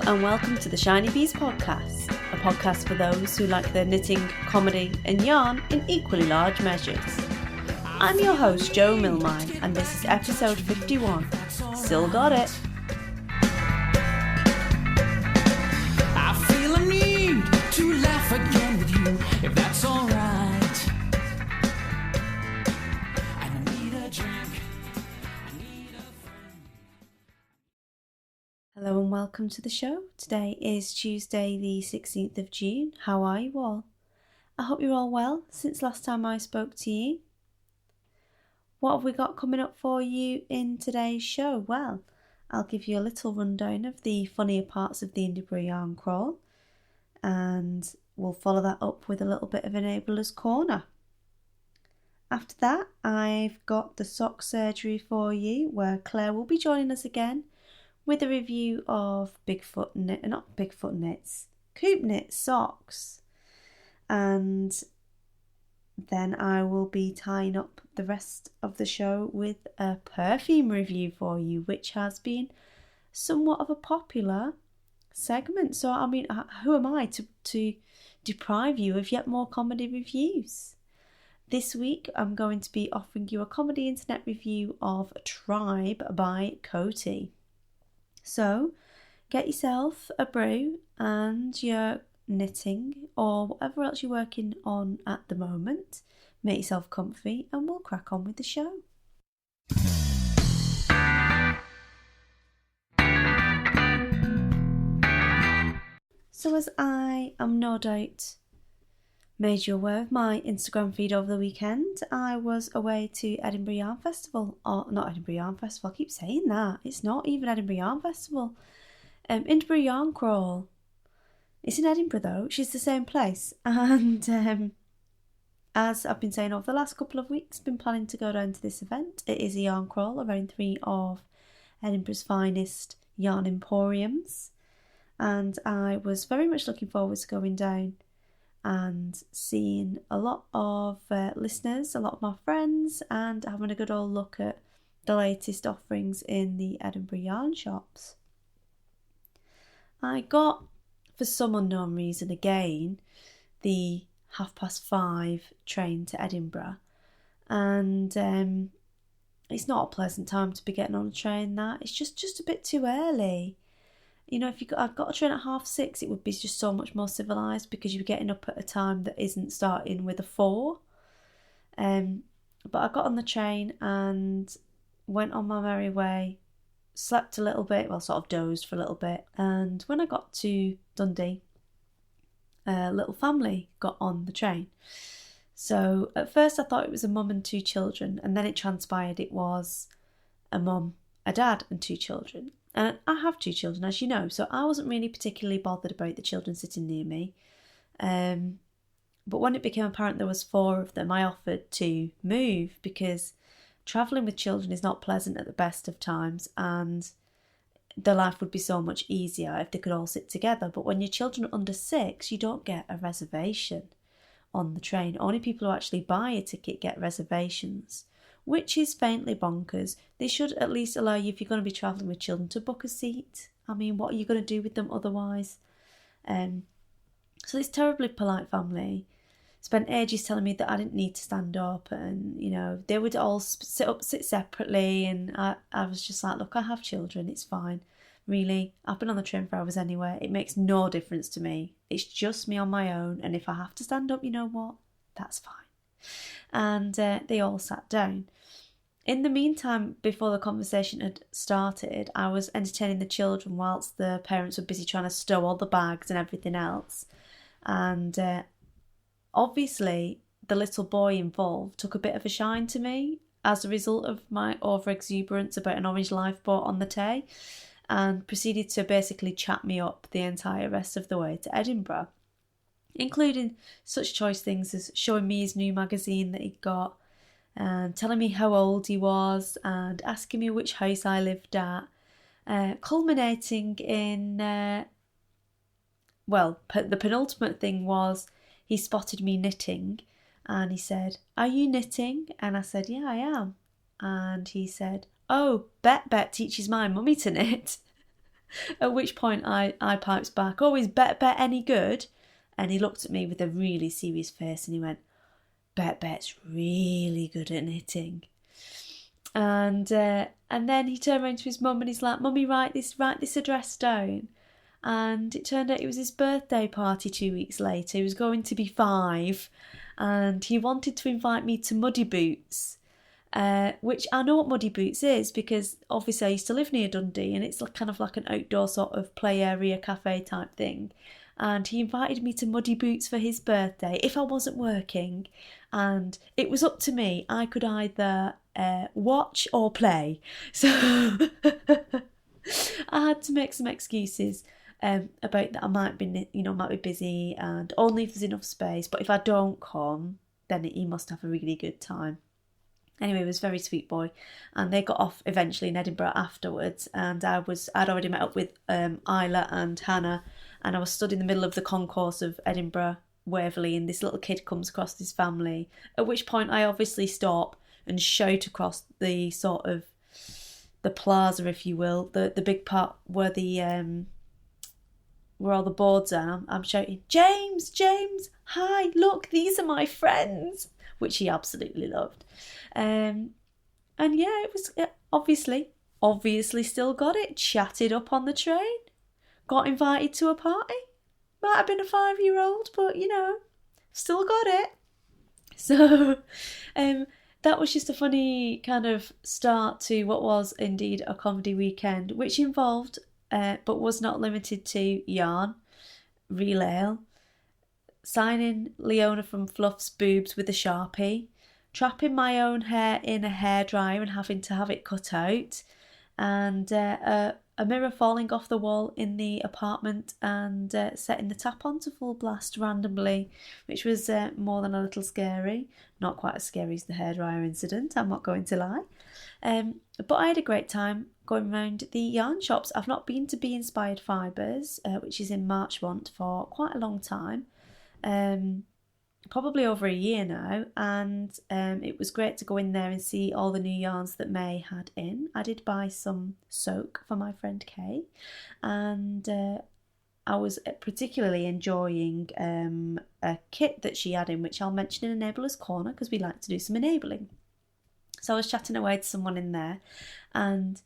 and welcome to the Shinybees podcast, a podcast for those who like their knitting, comedy and yarn in equally large measures. I'm your host Jo Milmine and this is episode 51, Still Got It. I feel a need to laugh again with you, if that's alright. I need a drink, I need a friend. Hello and welcome to the show. Today is Tuesday the 16th of June. How are you all? I hope you're all well since last time I spoke to you. What have we got coming up for you in today's show? Well, I'll give you a little rundown of the funnier parts of the Indie Burgh Yarn Crawl, and we'll follow that up with a little bit of Enabler's Corner. After that, I've got the sock surgery for you, where Claire will be joining us again with a review of Coop knit socks. And then I will be tying up the rest of the show with a perfume review for you, which has been somewhat of a popular segment. So, I mean, who am I to deprive you of yet more comedy reviews? This week, I'm going to be offering you a comedy internet review of Tribe by Coty. So, get yourself a brew and your knitting or whatever else you're working on at the moment. Make yourself comfy and we'll crack on with the show. So as I am no doubt made you aware of my Instagram feed over the weekend, I was away to Edinburgh Yarn Festival. Or not Edinburgh Yarn Festival, I keep saying that. It's not even Edinburgh Yarn Festival. Indie Burgh Yarn Crawl. It's in Edinburgh though, which is the same place. And as I've been saying over the last couple of weeks, been planning to go down to this event. It is a yarn crawl around three of Edinburgh's finest yarn emporiums. And I was very much looking forward to going down and seeing a lot of listeners, a lot of my friends, and having a good old look at the latest offerings in the Edinburgh yarn shops. I got, for some unknown reason again, the 5:30 train to Edinburgh, and it's not a pleasant time to be getting on a train. That it's just a bit too early. You know, I've got a train at 6:30, it would be just so much more civilised because you're getting up at a time that isn't starting with a 4. But I got on the train and went on my merry way, slept a little bit, well, sort of dozed for a little bit. And when I got to Dundee, a little family got on the train. So at first I thought it was a mum and 2 children, and then it transpired it was a mum, a dad and 2 children. And I have 2 children, as you know, so I wasn't really particularly bothered about the children sitting near me. But when it became apparent there was 4 of them, I offered to move because travelling with children is not pleasant at the best of times, and their life would be so much easier if they could all sit together. But when your children are under 6, you don't get a reservation on the train. Only people who actually buy a ticket get reservations, which is faintly bonkers. They should at least allow you, if you're going to be travelling with children, to book a seat. I mean, what are you going to do with them otherwise? So this terribly polite family spent ages telling me that I didn't need to stand up, and, you know, they would all sit separately, and I was just like, look, I have children, it's fine. Really, I've been on the train for hours anyway. It makes no difference to me. It's just me on my own, and if I have to stand up, you know what? That's fine. And they all sat down. In the meantime, before the conversation had started, I was entertaining the children whilst the parents were busy trying to stow all the bags and everything else. And obviously, the little boy involved took a bit of a shine to me as a result of my over-exuberance about an orange lifeboat on the Tay, and proceeded to basically chat me up the entire rest of the way to Edinburgh, including such choice things as showing me his new magazine that he'd got, and telling me how old he was, and asking me which house I lived at, culminating in, the penultimate thing was he spotted me knitting, and he said, "Are you knitting?" And I said, "Yeah, I am." And he said, "Oh, Bet teaches my mummy to knit." At which point I pipes back, "Oh, is Bet any good?" And he looked at me with a really serious face and he went, Bet's really good at knitting. And then he turned around to his mum and he's like, "Mummy, write this address down." And it turned out it was his birthday party 2 weeks later. He was going to be 5 and he wanted to invite me to Muddy Boots, which I know what Muddy Boots is because obviously I used to live near Dundee and it's kind of like an outdoor sort of play area cafe type thing. And he invited me to Muddy Boots for his birthday if I wasn't working, and it was up to me. I could either watch or play, so I had to make some excuses about that. I might be busy and only if there's enough space, but if I don't come then he must have a really good time. Anyway, he was a very sweet boy, and they got off eventually in Edinburgh afterwards, and I'd already met up with Isla and Hannah, and I was stood in the middle of the concourse of Edinburgh, Waverley, and this little kid comes across his family, at which point I obviously stop and shout across the sort of the plaza, if you will, the big part where where all the boards are. I'm shouting, James, hi, look, these are my friends," which he absolutely loved. And yeah, it was obviously still got it, chatted up on the train, got invited to a party. Might have been a 5-year-old, but still got it. So that was just a funny kind of start to what was indeed a comedy weekend, which involved, but was not limited to, yarn, real ale, signing Leona from Fluff's boobs with a Sharpie, trapping my own hair in a hairdryer and having to have it cut out, and a mirror falling off the wall in the apartment and setting the tap on to full blast randomly, which was more than a little scary. Not quite as scary as the hairdryer incident, I'm not going to lie. But I had a great time going around the yarn shops. I've not been to Be Inspired Fibres, which is in Marchmont, for quite a long time. Probably over a year now, and it was great to go in there and see all the new yarns that May had in. I did buy some soak for my friend Kay, and I was particularly enjoying a kit that she had in, which I'll mention in Enabler's Corner because we like to do some enabling. So I was chatting away to someone in there, and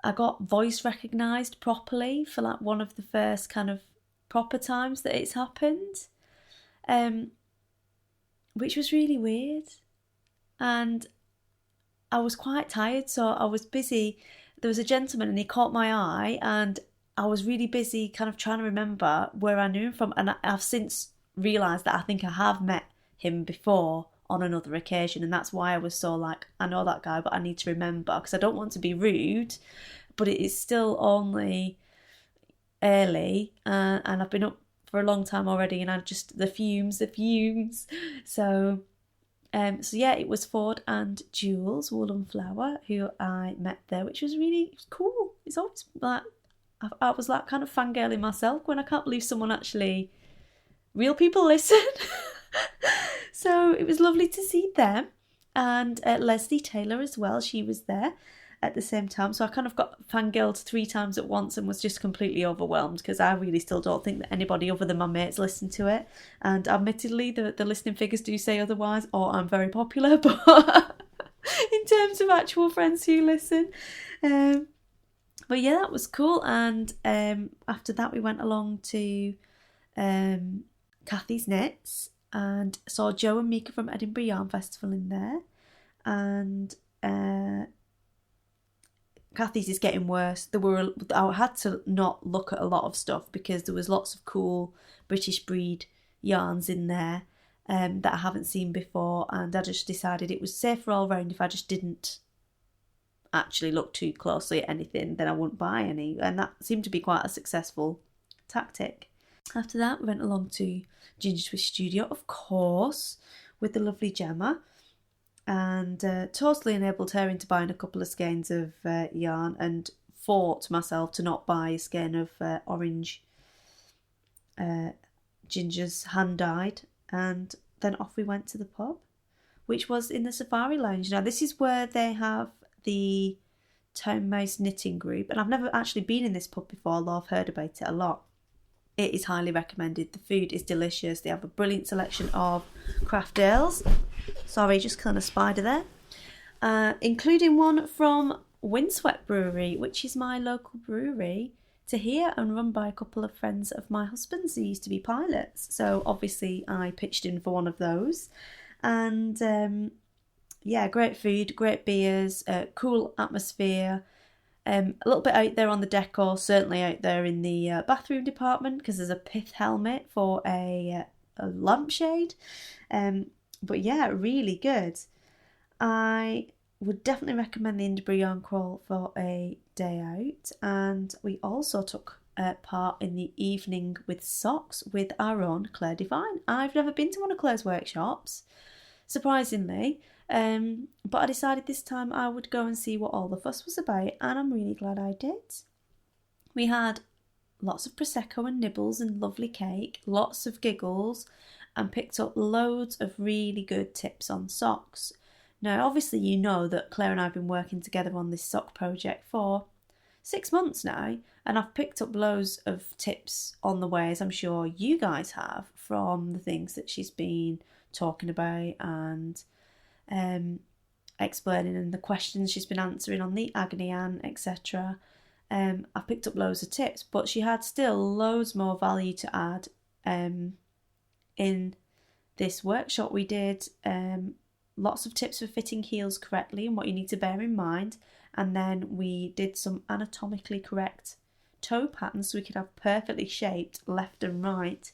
I got voice recognised properly for like one of the first kind of proper times that it's happened. Which was really weird, and I was quite tired, so I was busy. There was a gentleman and he caught my eye, and I was really busy kind of trying to remember where I knew him from, and I've since realised that I think I have met him before on another occasion, and that's why I was so like, I know that guy but I need to remember, because I don't want to be rude, but it is still only early, and I've been up for a long time already, and I just the fumes. So yeah, it was Ford and Jules Woolen Flower who I met there, which was really cool. It's always like I was like kind of fangirling myself when I can't believe someone actually, real people listen. So it was lovely to see them, and Leslie Taylor as well. She was there at the same time, so I kind of got fangirled 3 times at once and was just completely overwhelmed, because I really still don't think that anybody other than my mates listened to it, and admittedly the listening figures do say otherwise, or I'm very popular, but in terms of actual friends who listen, but yeah, that was cool. And after that we went along to Kathy's Knits and saw Joe and Mika from Edinburgh Yarn Festival in there, and Kathy's is getting worse. I had to not look at a lot of stuff because there was lots of cool British breed yarns in there that I haven't seen before, and I just decided it was safer all round if I just didn't actually look too closely at anything, then I wouldn't buy any, and that seemed to be quite a successful tactic. After that we went along to Ginger Twist Studio, of course, with the lovely Gemma, and totally enabled her into buying a couple of skeins of yarn, and fought myself to not buy a skein of orange Ginger's hand-dyed, and then off we went to the pub, which was in the Safari Lounge. Now this is where they have the Tone Mouse Knitting Group, and I've never actually been in this pub before, although I've heard about it a lot. It is highly recommended. The food is delicious. They have a brilliant selection of craft ales. Sorry, just kind of spider there. Including one from Windswept Brewery, which is my local brewery to here and run by a couple of friends of my husband's who used to be pilots. So obviously I pitched in for one of those. And yeah, great food, great beers, cool atmosphere. A little bit out there on the decor, certainly out there in the bathroom department, because there's a pith helmet for a lampshade. But yeah, really good. I would definitely recommend the Indie Burgh Yarn Crawl for a day out. And we also took part in the evening with socks with our own Clare Devine. I've never been to one of Clare's workshops, surprisingly. But I decided this time I would go and see what all the fuss was about, and I'm really glad I did. We had lots of Prosecco and nibbles and lovely cake, lots of giggles, and picked up loads of really good tips on socks. Now, obviously you know that Claire and I have been working together on this sock project for 6 months now, and I've picked up loads of tips on the way, as I'm sure you guys have, from the things that she's been talking about and explaining, and the questions she's been answering on the agony aunt, etc. I've picked up loads of tips, but she had still loads more value to add in this workshop we did. Lots of tips for fitting heels correctly and what you need to bear in mind, and then we did some anatomically correct toe patterns so we could have perfectly shaped left and right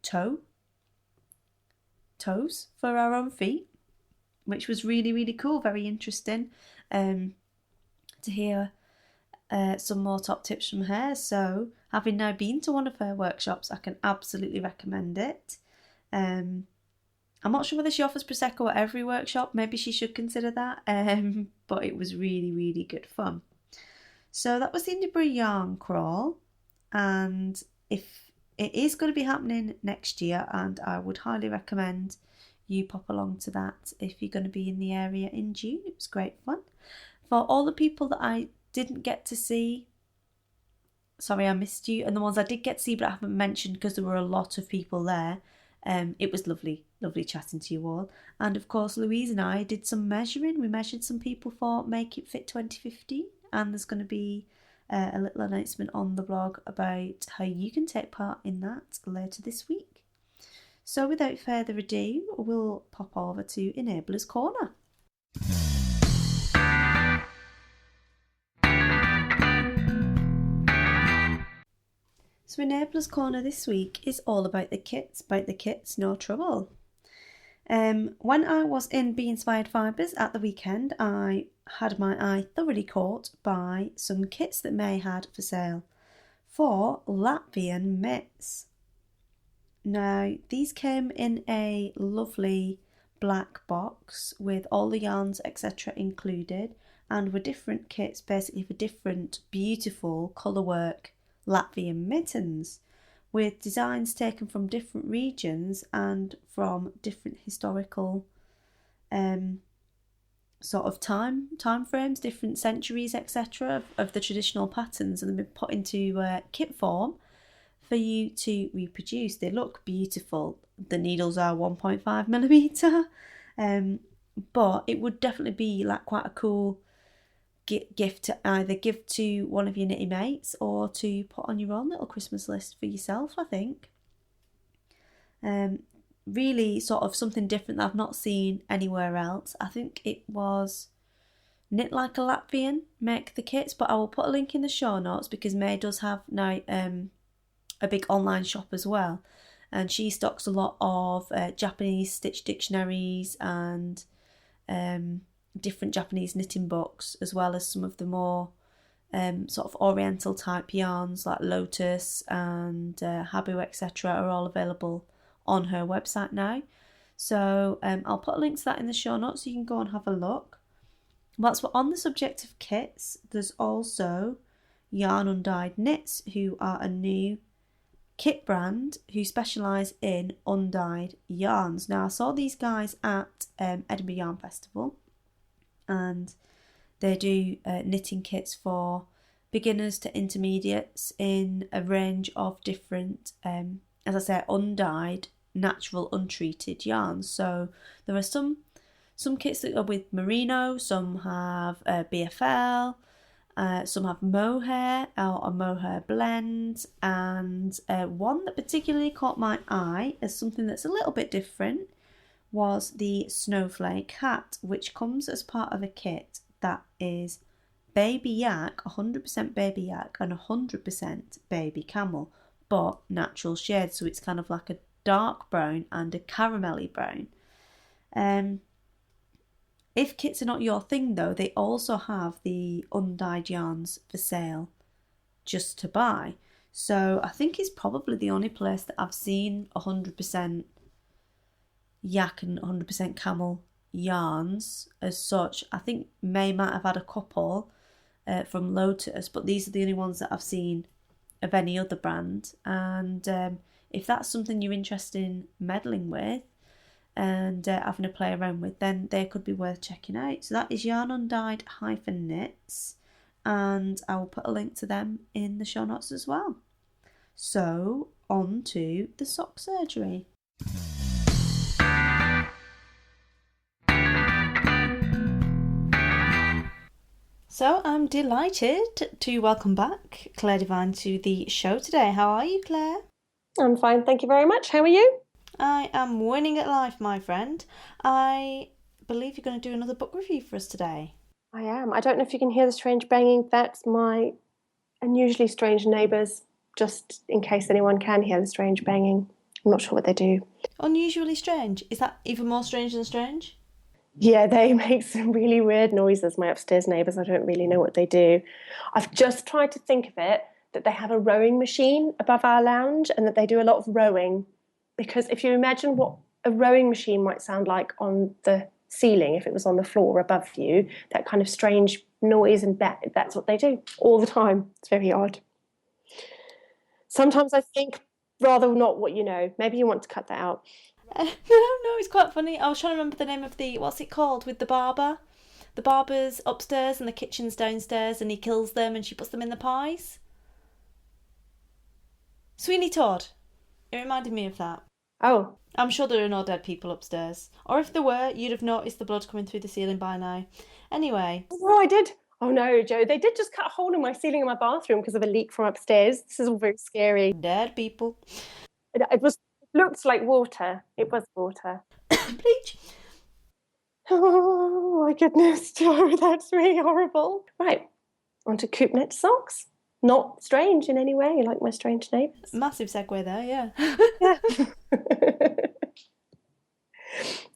toes for our own feet, which was really, really cool, very interesting to hear some more top tips from her. So having now been to one of her workshops, I can absolutely recommend it. I'm not sure whether she offers Prosecco at every workshop, maybe she should consider that, but it was really, really good fun. So that was the Indie Burgh Yarn Crawl, and if it is going to be happening next year, and I would highly recommend you pop along to that if you're going to be in the area in June. It was great fun. For all the people that I didn't get to see, sorry I missed you, and the ones I did get to see but I haven't mentioned because there were a lot of people there, it was lovely chatting to you all. And of course Louise and I did some measuring. We measured some people for Make It Fit 2015, and there's going to be a little announcement on the blog about how you can take part in that later this week. So without further ado, we'll pop over to Enabler's Corner. So Enabler's Corner this week is all about the kits, no trouble. When I was in Be Inspired Fibres at the weekend, I had my eye thoroughly caught by some kits that May had for sale for Latvian Mitts. Now, these came in a lovely black box with all the yarns, etc. included, and were different kits basically for different beautiful colourwork Latvian mittens, with designs taken from different regions and from different historical sort of time frames, different centuries, etc. of the traditional patterns, and they've been put into kit form for you to reproduce. They look beautiful. The needles are 1.5mm, but it would definitely be like quite a cool gift to either give to one of your knitty mates or to put on your own little Christmas list for yourself, I think. Really sort of something different that I've not seen anywhere else. I think it was Knit Like a Latvian make the kits, but I will put a link in the show notes because May does have now a big online shop as well, and she stocks a lot of Japanese stitch dictionaries and different Japanese knitting books, as well as some of the more sort of oriental type yarns like Lotus and Habu, etc. are all available on her website now. So I'll put a link to that in the show notes so you can go and have a look. Whilst we're on the subject of kits, there's also Yarnundyed-knits, who are a new kit brand who specialise in undyed yarns. Now, I saw these guys at Edinburgh Yarn Festival, and They do knitting kits for beginners to intermediates in a range of different, as I say, undyed, natural, untreated yarns. So there are some kits that are with merino, some have BFL, some have mohair or a mohair blend, and one that particularly caught my eye as something that's a little bit different was the snowflake hat, which comes as part of a kit that is baby yak, 100% baby yak and 100% baby camel, but natural shades, so it's kind of like a dark brown and a caramelly brown. If kits are not your thing though, they also have the undyed yarns for sale just to buy. So I think it's probably the only place that I've seen 100% yak and 100% camel yarns as such. I think May might have had a couple from Lotus, but these are the only ones that I've seen of any other brand. And if that's something you're interested in meddling with and having a play around with, then they could be worth checking out. So that is Yarnundyed-knits, and I will put a link to them in the show notes as well. So on to the sock surgery. So I'm delighted to welcome back Clare Devine to the show today. How are you, Claire? I'm fine, thank you very much. How are you? I am winning at life, my friend. I believe you're going to do another book review for us today. I am. I don't know if you can hear the strange banging. That's my unusually strange neighbours, just in case anyone can hear the strange banging. I'm not sure what they do. Unusually strange? Is that even more strange than strange? Yeah, they make some really weird noises, my upstairs neighbours. I don't really know what they do. I've just tried to think of it, that they have a rowing machine above our lounge and that they do a lot of rowing. Because if you imagine what a rowing machine might sound like on the ceiling, if it was on the floor above you, that kind of strange noise, and that's what they do all the time. It's very odd. Sometimes I think rather not what you know. Maybe you want to cut that out. No, it's quite funny. I was trying to remember the name of what's it called, with the barber? The barber's upstairs and the kitchen's downstairs, and he kills them and she puts them in the pies. Sweeney Todd. It reminded me of that. Oh. I'm sure there are no dead people upstairs. Or if there were, you'd have noticed the blood coming through the ceiling by now. Anyway. Oh, I did. Oh no, Jo. They did just cut a hole in my ceiling in my bathroom because of a leak from upstairs. This is all very scary. Dead people. It looked like water. It was water. Bleach. Oh my goodness, Jo. That's really horrible. Right. On to Coop knit socks. Not strange in any way, like my strange neighbours. Massive segue there, yeah. Yeah.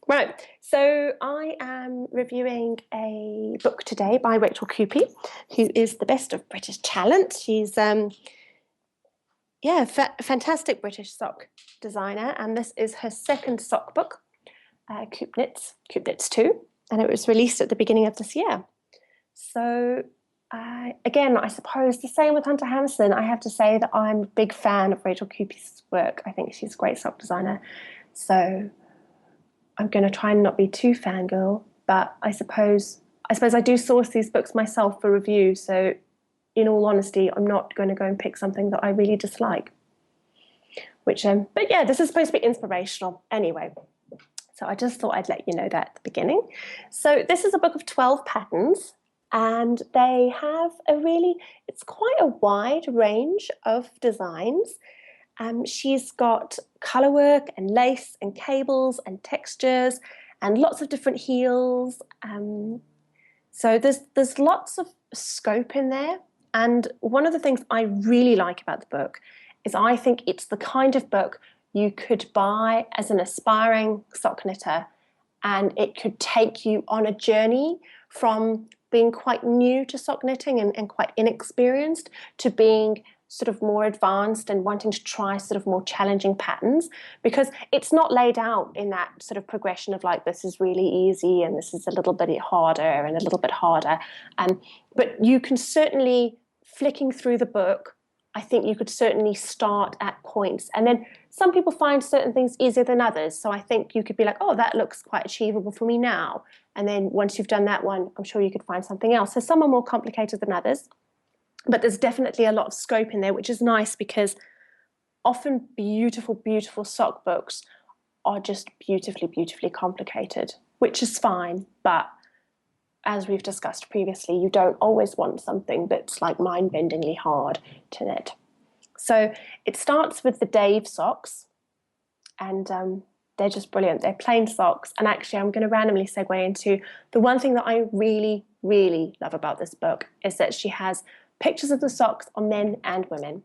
Right, so I am reviewing a book today by Rachel Coopey, who is the best of British talent. She's fantastic British sock designer, and this is her second sock book, Coop Knits 2, and it was released at the beginning of this year. So again, I suppose the same with Hunter Hamson. I have to say that I'm a big fan of Rachel Coopey's work. I think she's a great sock designer. So I'm going to try and not be too fangirl, but I suppose I do source these books myself for review. So in all honesty, I'm not going to go and pick something that I really dislike. But yeah, this is supposed to be inspirational anyway. So I just thought I'd let you know that at the beginning. So this is a book of 12 patterns. And they have it's quite a wide range of designs. She's got colour work and lace and cables and textures and lots of different heels. So there's lots of scope in there. And one of the things I really like about the book is I think it's the kind of book you could buy as an aspiring sock knitter, and it could take you on a journey from being quite new to sock knitting and quite inexperienced to being sort of more advanced and wanting to try sort of more challenging patterns, because it's not laid out in that sort of progression of like, this is really easy and this is a little bit harder and a little bit harder. But you can certainly, flicking through the book, I think you could certainly start at points. And then some people find certain things easier than others. So I think you could be like, oh, that looks quite achievable for me now. And then once you've done that one, I'm sure you could find something else. So some are more complicated than others. But there's definitely a lot of scope in there, which is nice because often beautiful, beautiful sock books are just beautifully, beautifully complicated, which is fine. But as we've discussed previously, you don't always want something that's like mind-bendingly hard to knit. So it starts with the Dave socks, and they're just brilliant. They're plain socks. And actually, I'm going to randomly segue into the one thing that I really, really love about this book is that she has pictures of the socks on men and women.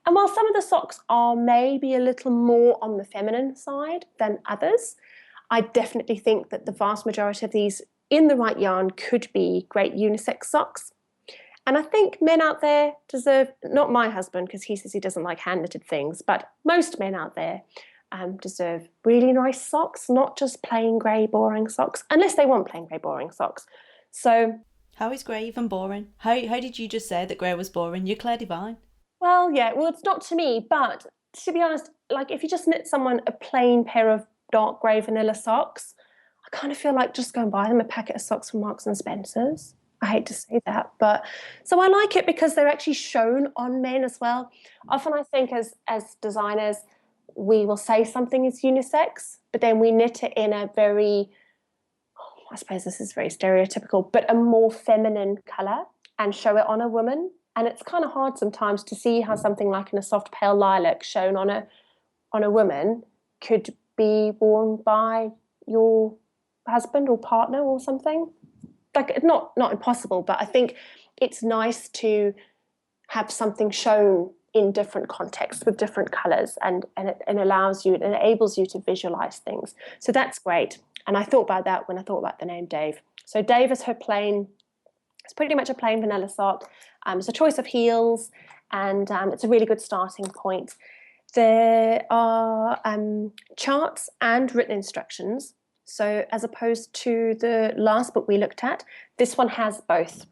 And while some of the socks are maybe a little more on the feminine side than others, I definitely think that the vast majority of these in the right yarn could be great unisex socks. And I think men out there deserve, not my husband, because he says he doesn't like hand-knitted things, but most men out there deserve really nice socks, not just plain grey, boring socks, unless they want plain grey, boring socks. So, how is grey even boring? How did you just say that grey was boring? You're Clare Devine. Well, yeah, well, it's not to me, but to be honest, like if you just knit someone a plain pair of dark grey vanilla socks, I kind of feel like just go and buy them a packet of socks from Marks and Spencer's. I hate to say that, but so I like it because they're actually shown on men as well. Often I think as designers, we will say something is unisex, but then we knit it in a very, I suppose this is very stereotypical, but a more feminine colour and show it on a woman. And it's kind of hard sometimes to see how something like in a soft pale lilac shown on a woman could be worn by your husband or partner or something. Like not impossible, but I think it's nice to have something shown in different contexts with different colours, and it allows you, it enables you to visualise things. So that's great. And I thought about that when I thought about the name Dave. So Dave is her plain, it's pretty much a plain vanilla sock. It's a choice of heels, and it's a really good starting point. There are charts and written instructions. So as opposed to the last book we looked at, this one has both.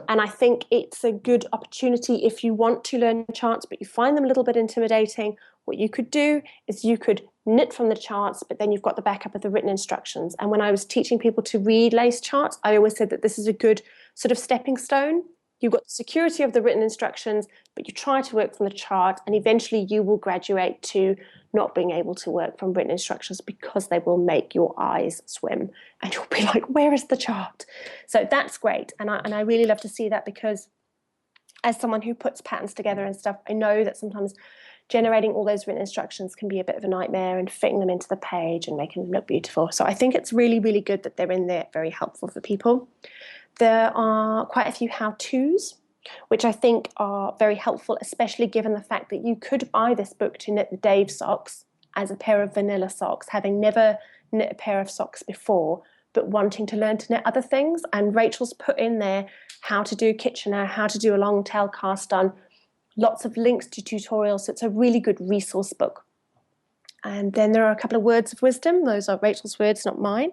And I think it's a good opportunity if you want to learn charts, but you find them a little bit intimidating. What you could do is you could knit from the charts, but then you've got the backup of the written instructions. And when I was teaching people to read lace charts, I always said that this is a good sort of stepping stone. You've got the security of the written instructions, but you try to work from the chart, and eventually you will graduate to not being able to work from written instructions because they will make your eyes swim and you'll be like, where is the chart? So that's great. And I really love to see that, because as someone who puts patterns together and stuff, I know that sometimes generating all those written instructions can be a bit of a nightmare, and fitting them into the page and making them look beautiful. So I think it's really, really good that they're in there, very helpful for people. There are quite a few how-tos, which I think are very helpful, especially given the fact that you could buy this book to knit the Dave socks as a pair of vanilla socks, having never knit a pair of socks before, but wanting to learn to knit other things. And Rachel's put in there how to do Kitchener, how to do a long tail cast on, lots of links to tutorials. So it's a really good resource book. And then there are a couple of words of wisdom. Those are Rachel's words, not mine.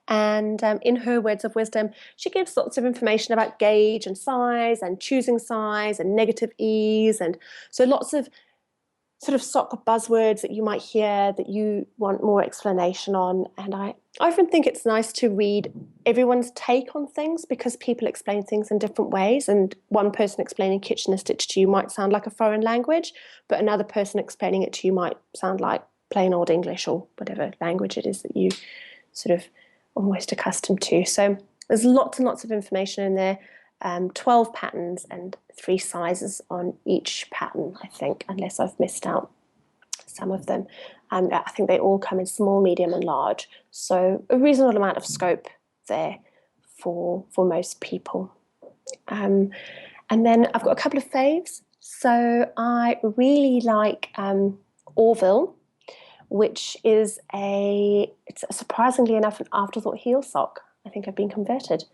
And in her words of wisdom, she gives lots of information about gauge and size and choosing size and negative ease. And so lots of sort of sock buzzwords that you might hear that you want more explanation on. And I often think it's nice to read everyone's take on things, because people explain things in different ways. And one person explaining Kitchener stitch to you might sound like a foreign language, but another person explaining it to you might sound like plain old English or whatever language it is that you sort of almost accustomed to. So there's lots and lots of information in there, 12 patterns and 3 sizes on each pattern, I think, unless I've missed out some of them. And I think they all come in small, medium and large. So a reasonable amount of scope there for most people. And then I've got a couple of faves. So I really like Orville, which is it's surprisingly enough an afterthought heel sock. I think I've been converted.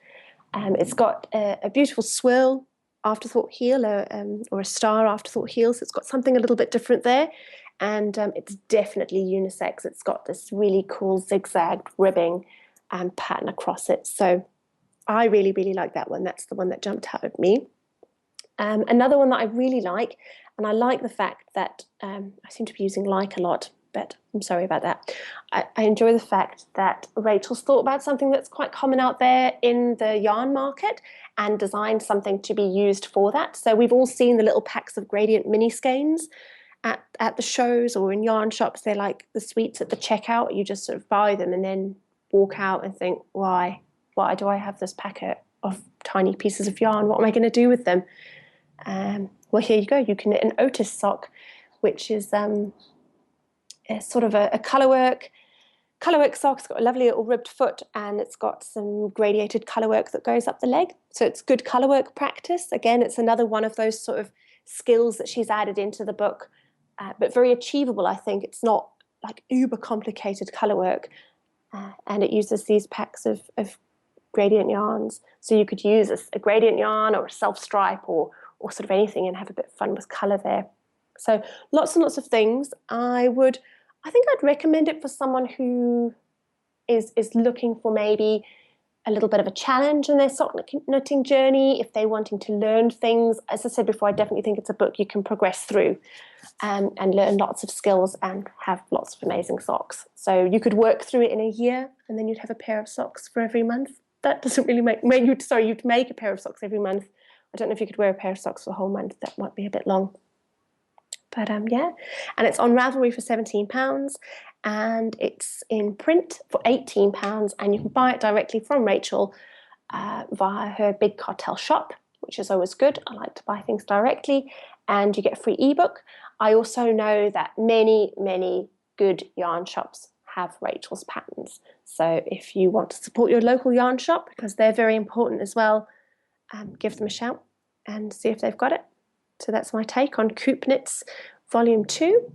It's got a beautiful swirl afterthought heel, or a star afterthought heel, so it's got something a little bit different there. And it's definitely unisex. It's got this really cool zigzag ribbing pattern across it. So I really, really like that one. That's the one that jumped out at me. Another one that I really like, and I like the fact that I seem to be using like a lot, but I'm sorry about that. I enjoy the fact that Rachel's thought about something that's quite common out there in the yarn market and designed something to be used for that. So we've all seen the little packs of gradient mini skeins at the shows or in yarn shops. They're like the sweets at the checkout. You just sort of buy them and then walk out and think, why do I have this packet of tiny pieces of yarn? What am I going to do with them? Well, here you go. You can knit an Otis sock, which is sort of a colourwork sock. It's got a lovely little ribbed foot, and it's got some gradiated colourwork that goes up the leg. So it's good colourwork practice. Again, it's another one of those sort of skills that she's added into the book, but very achievable, I think. It's not like uber complicated colourwork, and it uses these packs of gradient yarns. So you could use a gradient yarn or a self-stripe or sort of anything and have a bit of fun with colour there. So lots and lots of things. I think I'd recommend it for someone who is looking for maybe a little bit of a challenge in their sock knitting journey, if they're wanting to learn things. As I said before, I definitely think it's a book you can progress through and learn lots of skills and have lots of amazing socks. So you could work through it in a year and then you'd have a pair of socks for every month. That doesn't really you'd make a pair of socks every month. I don't know if you could wear a pair of socks for a whole month. That might be a bit long. But yeah, and it's on Ravelry for £17, and it's in print for £18, and you can buy it directly from Rachel via her Big Cartel shop, which is always good. I like to buy things directly, and you get a free ebook. I also know that many, many good yarn shops have Rachel's patterns. So if you want to support your local yarn shop, because they're very important as well, give them a shout and see if they've got it. So that's my take on Coop Knits Volume 2.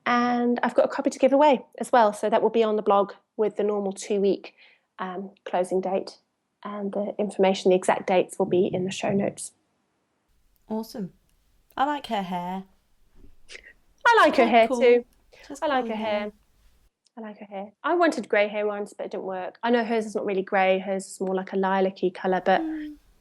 And I've got a copy to give away as well. So that will be on the blog with the normal 2-week closing date. And the information, the exact dates will be in the show notes. Awesome. I like her hair. I like her hair cool. too. Just I like cool her hair. I like her hair. I wanted grey hair once, but it didn't work. I know hers is not really grey. Hers is more like a lilac-y colour, but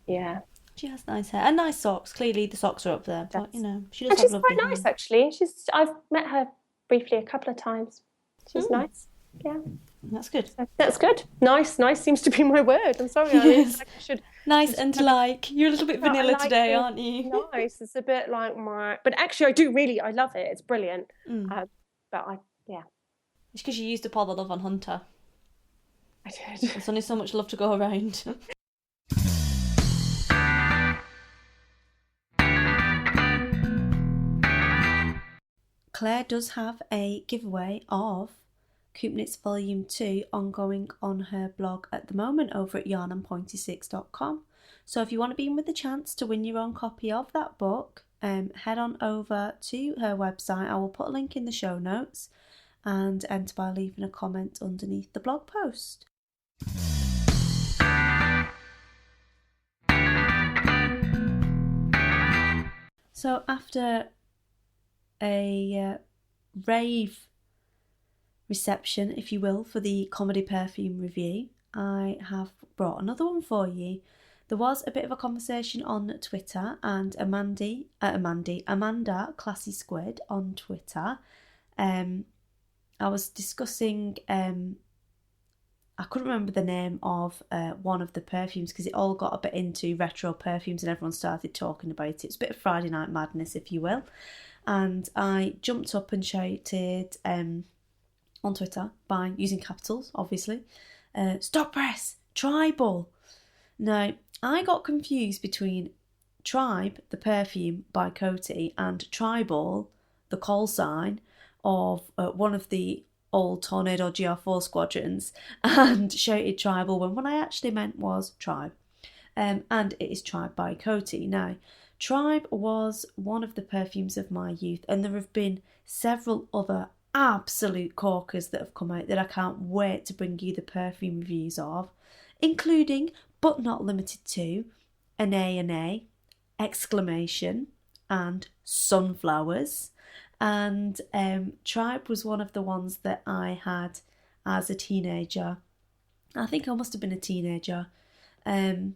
yeah. She has nice hair and nice socks. Clearly the socks are up there, but you know, she does And have she's lovely quite nice hair. actually. I've met her briefly a couple of times. She's nice. Yeah. That's good. That's good. Nice seems to be my word. I'm sorry. Yes. I should. Nice and like. You're a little bit vanilla today, aren't you? Nice. It's a bit like my. But actually, I love it. It's brilliant. But yeah. It's because you used up all the love on Hunter. I did. There's only so much love to go around. Claire does have a giveaway of Coop Knits Volume 2 ongoing on her blog at the moment over at yarnandpointy6.com. So if you want to be in with the chance to win your own copy of that book, head on over to her website. I will put a link in the show notes, and enter by leaving a comment underneath the blog post. So after a rave reception, if you will, for the comedy perfume review, I have brought another one for you. There was a bit of a conversation on Twitter, and Amanda Classy Squid on Twitter, I was discussing, I couldn't remember the name of one of the perfumes because it all got a bit into retro perfumes and everyone started talking about it. It's a bit of Friday Night Madness, if you will. And I jumped up and shouted on Twitter by using capitals, obviously, "Stop press! Tribal!" Now, I got confused between Tribe, the perfume by Coty, and Tribal, the call sign of one of the old Tornado GR4 squadrons, and shouted Tribal when what I actually meant was Tribe. And it is Tribe by Coty. Now, Tribe was one of the perfumes of my youth, and there have been several other absolute corkers that have come out that I can't wait to bring you the perfume reviews of, including, but not limited to, Ana, Exclamation, and Sunflowers. And Tribe was one of the ones that I had as a teenager. I think I must have been a teenager, on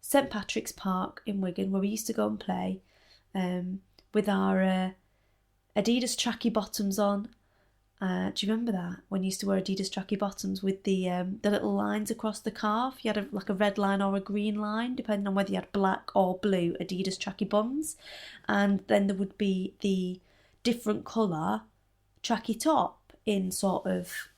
St Patrick's Park in Wigan, where we used to go and play with our Adidas tracky bottoms on. Do you remember that? When you used to wear Adidas tracky bottoms with the little lines across the calf? You had like a red line or a green line, depending on whether you had black or blue Adidas tracky bums. And then there would be the different colour tracky top in sort of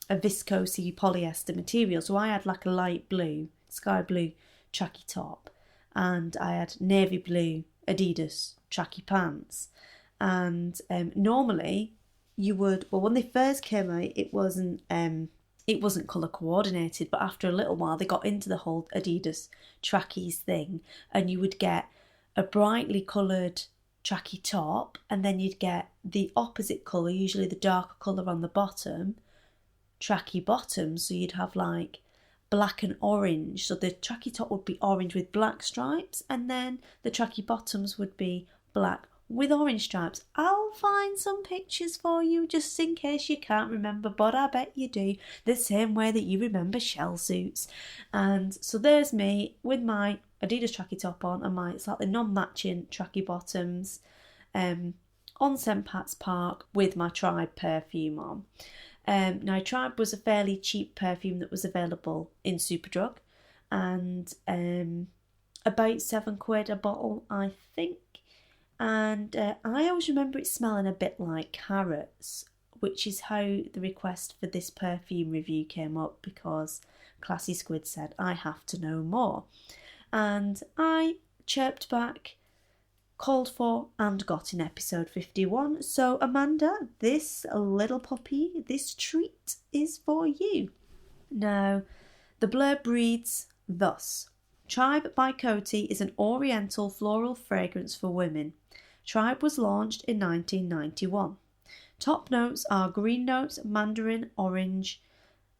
a viscosy polyester material. So I had like a light blue, sky blue tracky top, and I had navy blue Adidas tracky pants. And normally you would, well, when they first came out, it wasn't colour coordinated, but after a little while they got into the whole Adidas trackies thing, and you would get a brightly coloured tracky top, and then you'd get the opposite colour, usually the darker colour on the bottom, tracky bottom. So you'd have like black and orange. So the tracky top would be orange with black stripes, and then the tracky bottoms would be black with orange stripes. I'll find some pictures for you just in case you can't remember, but I bet you do, the same way that you remember shell suits. And so there's me with my Adidas tracky top on and my slightly non-matching tracky bottoms on St Pat's Park with my Tribe perfume on. Now Tribe was a fairly cheap perfume that was available in Superdrug, and about £7 a bottle, I think. And I always remember it smelling a bit like carrots, which is how the request for this perfume review came up, because Classy Squid said, I have to know more. And I chirped back, called for, and got in episode 51. So Amanda, this little puppy, this treat is for you. Now, the blurb reads thus. Tribe by Coty is an oriental floral fragrance for women. Tribe was launched in 1991. Top notes are green notes, mandarin, orange,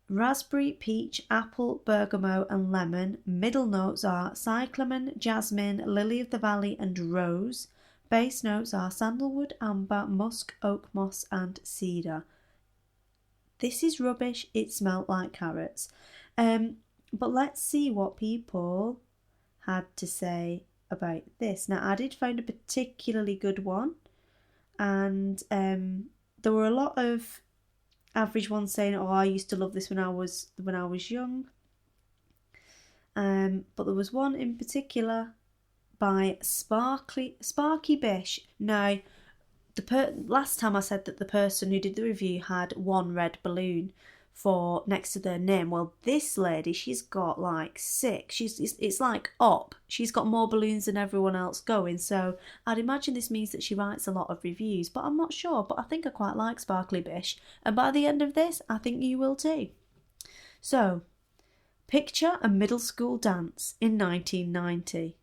raspberry, peach, apple, bergamot and lemon. Middle notes are cyclamen, jasmine, lily of the valley and rose. Base notes are sandalwood, amber, musk, oak moss and cedar. This is rubbish. It smelled like carrots. But let's see what people had to say about this. Now, I did find a particularly good one, and there were a lot of average ones saying, "Oh, I used to love this when I was young." But there was one in particular by Sparky Bish. Now, last time I said that the person who did the review had one red balloon for next to their name. Well, this lady, she's got like 6. It's like up. She's got more balloons than everyone else going. So I'd imagine this means that she writes a lot of reviews, but I'm not sure. But I think I quite like Sparkly Bish, and by the end of this, I think you will too. So, picture a middle school dance in 1990.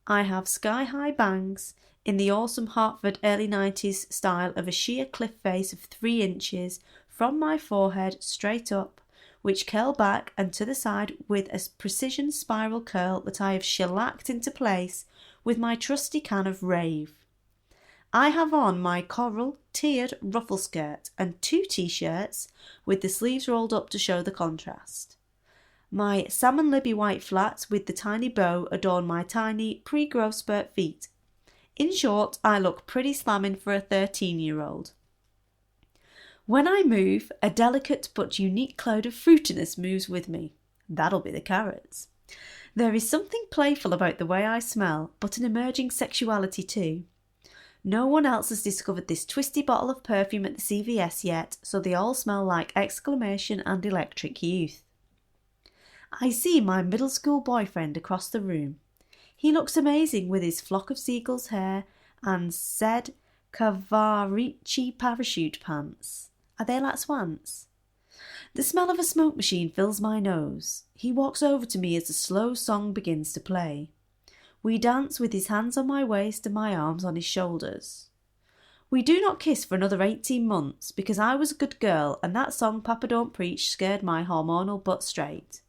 I have sky-high bangs in the awesome Hartford early 90s style of a sheer cliff face of 3 inches from my forehead straight up, which curl back and to the side with a precision spiral curl that I have shellacked into place with my trusty can of rave. I have on my coral tiered ruffle skirt and 2 t-shirts with the sleeves rolled up to show the contrast. My salmon libby white flats with the tiny bow adorn my tiny pre-growth spurt feet. In short, I look pretty slamming for a 13-year-old. When I move, a delicate but unique cloud of fruitiness moves with me. That'll be the carrots. There is something playful about the way I smell, but an emerging sexuality too. No one else has discovered this twisty bottle of perfume at the CVS yet, so they all smell like exclamation and electric youth. I see my middle school boyfriend across the room. He looks amazing with his flock of seagull's hair and said Cavarici parachute pants. Are they like swans? The smell of a smoke machine fills my nose. He walks over to me as the slow song begins to play. We dance with his hands on my waist and my arms on his shoulders. We do not kiss for another 18 months because I was a good girl and that song Papa Don't Preach scared my hormonal butt straight.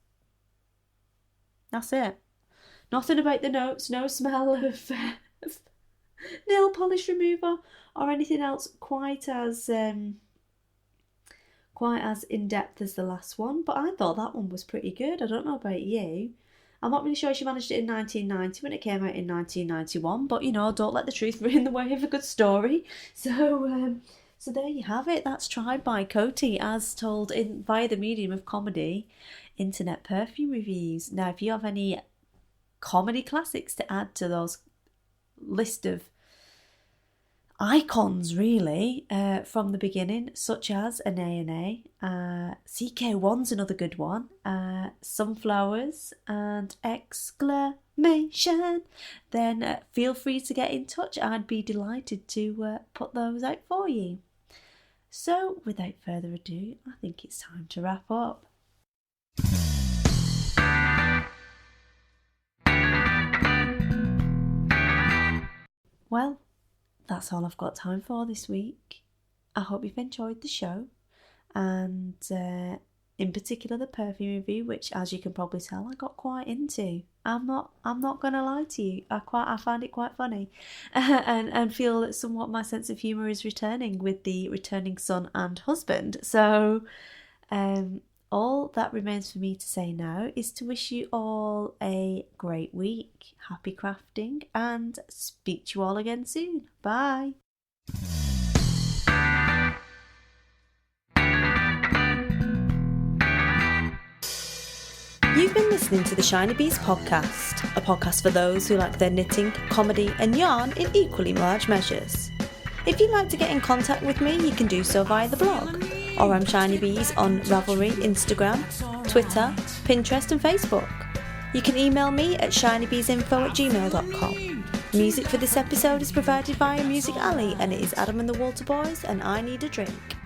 That's it. Nothing about the notes, no smell of nail polish remover or anything else quite as in-depth as the last one, but I thought that one was pretty good. I don't know about you. I'm not really sure she managed it in 1990 when it came out in 1991, but don't let the truth ruin the way of a good story. So there you have it. That's Tried by Coty, as told via the medium of comedy, internet perfume reviews. Now, if you have any comedy classics to add to those list of icons, really, from the beginning, such as A&A, CK1's another good one, Sunflowers and Exclamation, then feel free to get in touch. I'd be delighted to put those out for you. So, without further ado, I think it's time to wrap up. Well, that's all I've got time for this week. I hope you've enjoyed the show, and in particular the perfume review, which, as you can probably tell, I got quite into. I'm not gonna lie to you. I find it quite funny, and feel that somewhat my sense of humour is returning with the returning son and husband. So, all that remains for me to say now is to wish you all a great week, happy crafting, and speak to you all again soon. Bye. You've been listening to the Shinybees podcast, a podcast for those who like their knitting, comedy and yarn in equally large measures. If you'd like to get in contact with me, you can do so via the blog, or I'm Shinybees on Ravelry, Instagram, Twitter, Pinterest and Facebook. You can email me at shinybeesinfo@gmail.com. Music for this episode is provided by Music Alley, and it is Adam and the Walter Boys and I Need a Drink.